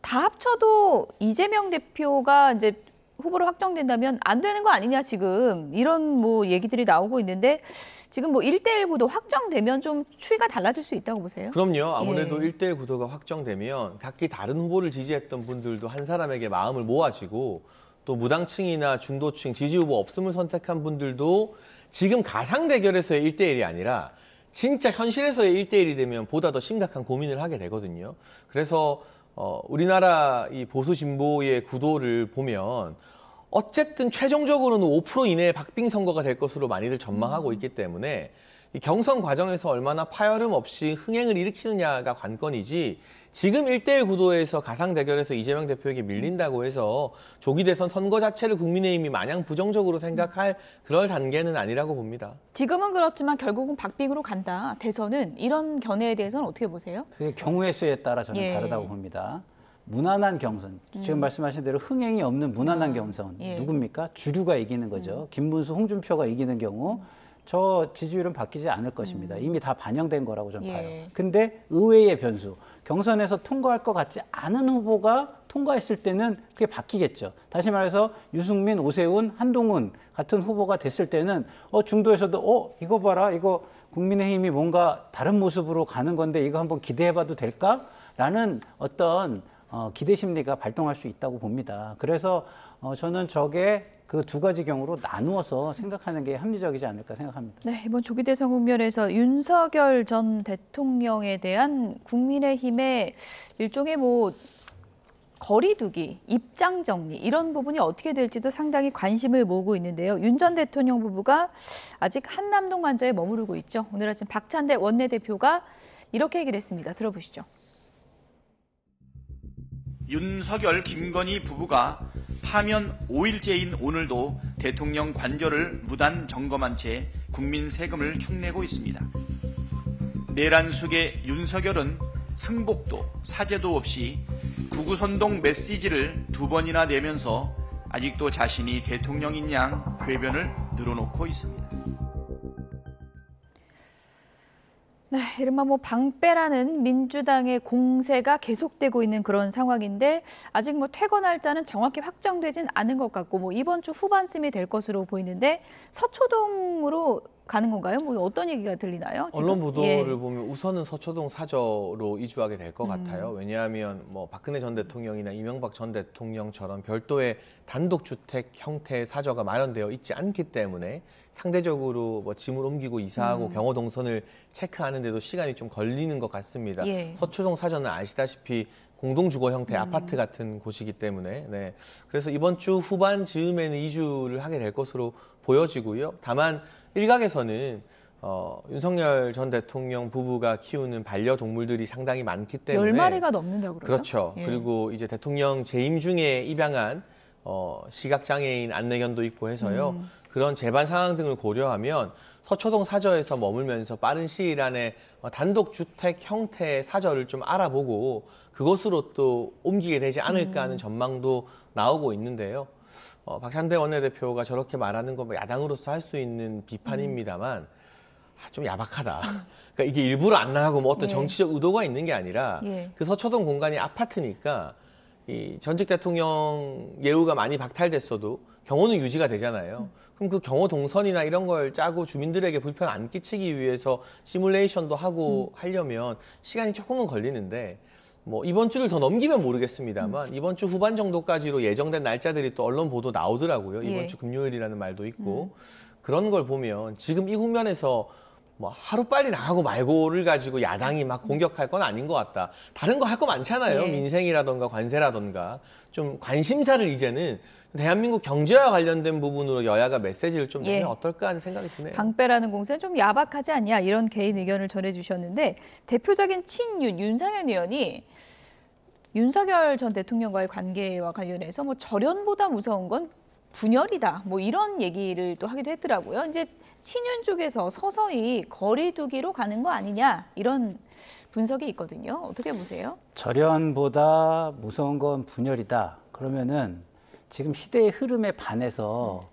다 합쳐도 이재명 대표가 이제 후보로 확정된다면 안 되는 거 아니냐 지금 이런 뭐 얘기들이 나오고 있는데 지금 뭐 1대1 구도 확정되면 좀 추이가 달라질 수 있다고 보세요? 그럼요. 아무래도 예. 1대1 구도가 확정되면 각기 다른 후보를 지지했던 분들도 한 사람에게 마음을 모아지고 또 무당층이나 중도층 지지 후보 없음을 선택한 분들도 지금 가상 대결에서의 1대1이 아니라 진짜 현실에서의 1대1이 되면 보다 더 심각한 고민을 하게 되거든요. 그래서 우리나라 이 보수 진보의 구도를 보면 어쨌든 최종적으로는 5% 이내의 박빙 선거가 될 것으로 많이들 전망하고 있기 때문에 이 경선 과정에서 얼마나 파열음 없이 흥행을 일으키느냐가 관건이지 지금 1대1 구도에서 가상 대결에서 이재명 대표에게 밀린다고 해서 조기 대선 선거 자체를 국민의힘이 마냥 부정적으로 생각할 그럴 단계는 아니라고 봅니다. 지금은 그렇지만 결국은 박빙으로 간다. 대선은 이런 견해에 대해서는 어떻게 보세요? 그게 경우의 수에 따라 저는 예. 다르다고 봅니다. 무난한 경선, 지금 말씀하신 대로 흥행이 없는 무난한 경선, 예. 누굽니까? 주류가 이기는 거죠. 김문수, 홍준표가 이기는 경우 저 지지율은 바뀌지 않을 것입니다. 이미 다 반영된 거라고 저는 예. 봐요. 근데 의외의 변수, 경선에서 통과할 것 같지 않은 후보가 통과했을 때는 그게 바뀌겠죠. 다시 말해서 유승민, 오세훈, 한동훈 같은 후보가 됐을 때는 중도에서도 이거 봐라, 이거 국민의힘이 뭔가 다른 모습으로 가는 건데 이거 한번 기대해봐도 될까? 라는 어떤 기대 심리가 발동할 수 있다고 봅니다. 그래서 저는 저게 그 두 가지 경우로 나누어서 생각하는 게 합리적이지 않을까 생각합니다. 네, 이번 조기 대선 국면에서 윤석열 전 대통령에 대한 국민의힘의 일종의 거리두기, 입장 정리 이런 부분이 어떻게 될지도 상당히 관심을 모으고 있는데요. 윤 전 대통령 부부가 아직 한남동 관저에 머무르고 있죠. 오늘 아침 박찬대 원내대표가 이렇게 얘기를 했습니다. 들어보시죠. 윤석열, 김건희 부부가 파면 5일째인 오늘도 대통령 관저를 무단 점검한 채 국민 세금을 축내고 있습니다. 내란 속의 윤석열은 승복도, 사죄도 없이 구구선동 메시지를 2번이나 내면서 아직도 자신이 대통령인 양 궤변을 늘어놓고 있습니다. 네, 이른바 방패라는 민주당의 공세가 계속되고 있는 그런 상황인데 아직 퇴거 날짜는 정확히 확정되진 않은 것 같고 이번 주 후반쯤이 될 것으로 보이는데 서초동으로 가는 건가요? 어떤 얘기가 들리나요? 지금? 언론 보도를 보면 우선은 서초동 사저로 이주하게 될 것 같아요. 왜냐하면 박근혜 전 대통령이나 이명박 전 대통령처럼 별도의 단독주택 형태의 사저가 마련되어 있지 않기 때문에 상대적으로 짐을 옮기고 이사하고 경호 동선을 체크하는 데도 시간이 좀 걸리는 것 같습니다. 예. 서초동 사저는 아시다시피 공동주거 형태 아파트 같은 곳이기 때문에 그래서 이번 주 후반 즈음에는 이주를 하게 될 것으로 보여지고요. 다만 일각에서는 윤석열 전 대통령 부부가 키우는 반려동물들이 상당히 많기 때문에 10마리가 넘는다고 그러죠? 그렇죠. 예. 그리고 이제 대통령 재임 중에 입양한 시각장애인 안내견도 있고 해서요. 그런 재반 상황 등을 고려하면 서초동 사저에서 머물면서 빠른 시일 안에 단독주택 형태의 사저를 좀 알아보고 그곳으로 또 옮기게 되지 않을까 하는 전망도 나오고 있는데요. 박찬대 원내대표가 저렇게 말하는 건 야당으로서 할 수 있는 비판입니다만 좀 야박하다. 그러니까 이게 일부러 안 나가고 어떤 정치적 의도가 있는 게 아니라 그 서초동 공간이 아파트니까 이 전직 대통령 예우가 많이 박탈됐어도 경호는 유지가 되잖아요. 그럼 그 경호 동선이나 이런 걸 짜고 주민들에게 불편 안 끼치기 위해서 시뮬레이션도 하고 하려면 시간이 조금은 걸리는데 이번 주를 더 넘기면 모르겠습니다만 이번 주 후반 정도까지로 예정된 날짜들이 또 언론 보도 나오더라고요. 이번 주 금요일이라는 말도 있고 그런 걸 보면 지금 이 국면에서 하루빨리 나가고 말고를 가지고 야당이 막 공격할 건 아닌 것 같다. 다른 거 할 거 많잖아요. 민생이라던가 관세라던가 좀 관심사를 이제는 대한민국 경제와 관련된 부분으로 여야가 메시지를 좀 내면 어떨까 하는 생각이 드네요. 방패라는 공세는 좀 야박하지 않냐 이런 개인 의견을 전해주셨는데 대표적인 친윤 윤상현 의원이 윤석열 전 대통령과의 관계와 관련해서 절연보다 무서운 건 분열이다. 이런 얘기를 또 하기도 했더라고요. 이제 친윤 쪽에서 서서히 거리두기로 가는 거 아니냐 이런 분석이 있거든요. 어떻게 보세요? 절연보다 무서운 건 분열이다. 그러면은 지금 시대의 흐름에 반해서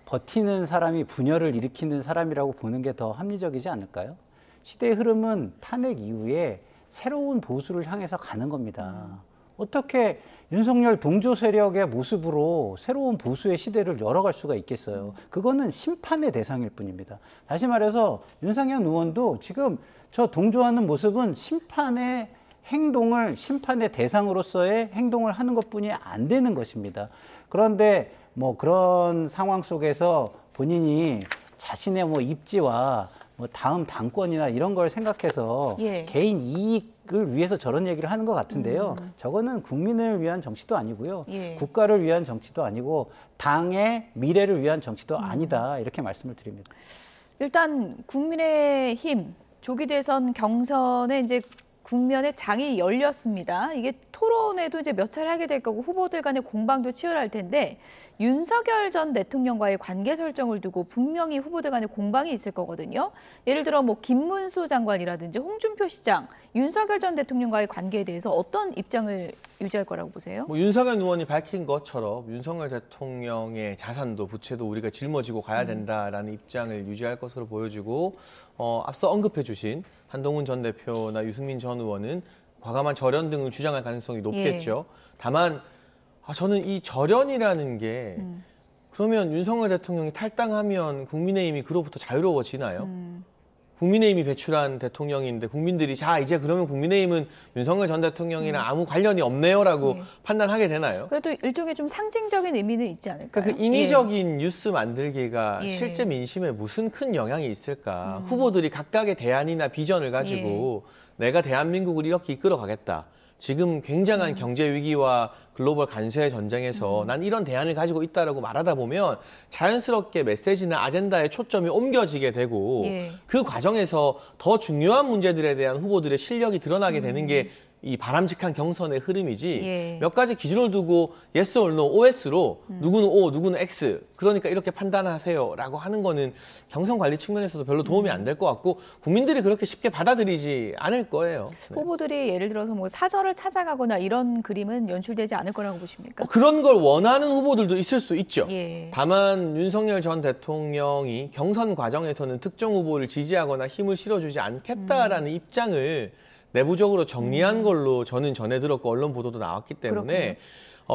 버티는 사람이 분열을 일으키는 사람이라고 보는 게 더 합리적이지 않을까요? 시대의 흐름은 탄핵 이후에 새로운 보수를 향해서 가는 겁니다. 어떻게 윤석열 동조 세력의 모습으로 새로운 보수의 시대를 열어갈 수가 있겠어요. 그거는 심판의 대상일 뿐입니다. 다시 말해서 윤상현 의원도 지금 저 동조하는 모습은 심판의 대상으로서의 행동을 하는 것뿐이 안 되는 것입니다. 그런데 그런 상황 속에서 본인이 자신의 입지와 다음 당권이나 이런 걸 생각해서 개인 이익을 위해서 저런 얘기를 하는 것 같은데요. 저거는 국민을 위한 정치도 아니고요. 국가를 위한 정치도 아니고 당의 미래를 위한 정치도 아니다. 이렇게 말씀을 드립니다. 일단 국민의힘 조기 대선 경선에 이제 국면의 장이 열렸습니다. 이게 토론회도 이제 몇 차례 하게 될 거고 후보들 간의 공방도 치열할 텐데 윤석열 전 대통령과의 관계 설정을 두고 분명히 후보들 간에 공방이 있을 거거든요. 예를 들어 뭐 김문수 장관이라든지 홍준표 시장, 윤석열 전 대통령과의 관계에 대해서 어떤 입장을 유지할 거라고 보세요? 뭐 윤석열 의원이 밝힌 것처럼 윤석열 대통령의 자산도 부채도 우리가 짊어지고 가야 된다라는 입장을 유지할 것으로 보여지고 앞서 언급해 주신 한동훈 전 대표나 유승민 전 의원은 과감한 절연 등을 주장할 가능성이 높겠죠. 다만 저는 이 절연이라는 게 그러면 윤석열 대통령이 탈당하면 국민의힘이 그로부터 자유로워지나요? 국민의힘이 배출한 대통령인데 국민들이 자 이제 그러면 국민의힘은 윤석열 전 대통령이랑 아무 관련이 없네요라고 판단하게 되나요? 그래도 일종의 좀 상징적인 의미는 있지 않을까요? 그러니까 그 인위적인 뉴스 만들기가 실제 민심에 무슨 큰 영향이 있을까? 후보들이 각각의 대안이나 비전을 가지고 내가 대한민국을 이렇게 이끌어 가겠다. 지금 굉장한 경제 위기와 글로벌 관세 전쟁에서 난 이런 대안을 가지고 있다라고 말하다 보면 자연스럽게 메시지나 아젠다의 초점이 옮겨지게 되고 그 과정에서 더 중요한 문제들에 대한 후보들의 실력이 드러나게 되는 게 이 바람직한 경선의 흐름이지 몇 가지 기준을 두고 yes or no, OS로 누구는 O, 누구는 X 그러니까 이렇게 판단하세요라고 하는 거는 경선 관리 측면에서도 별로 도움이 안 될 것 같고 국민들이 그렇게 쉽게 받아들이지 않을 거예요. 후보들이 예를 들어서 뭐 사절을 찾아가거나 이런 그림은 연출되지 않을 거라고 보십니까? 그런 걸 원하는 후보들도 있을 수 있죠. 다만 윤석열 전 대통령이 경선 과정에서는 특정 후보를 지지하거나 힘을 실어주지 않겠다라는 입장을 내부적으로 정리한 걸로 저는 전해 들었고 언론 보도도 나왔기 때문에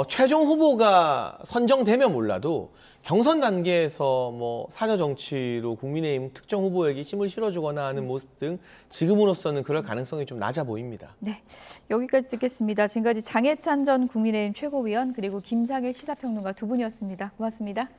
최종 후보가 선정되면 몰라도 경선 단계에서 뭐 사저 정치로 국민의힘 특정 후보에게 힘을 실어주거나 하는 모습 등 지금으로서는 그럴 가능성이 좀 낮아 보입니다. 네, 여기까지 듣겠습니다. 지금까지 장해찬 전 국민의힘 최고위원 그리고 김상일 시사평론가 두 분이었습니다. 고맙습니다.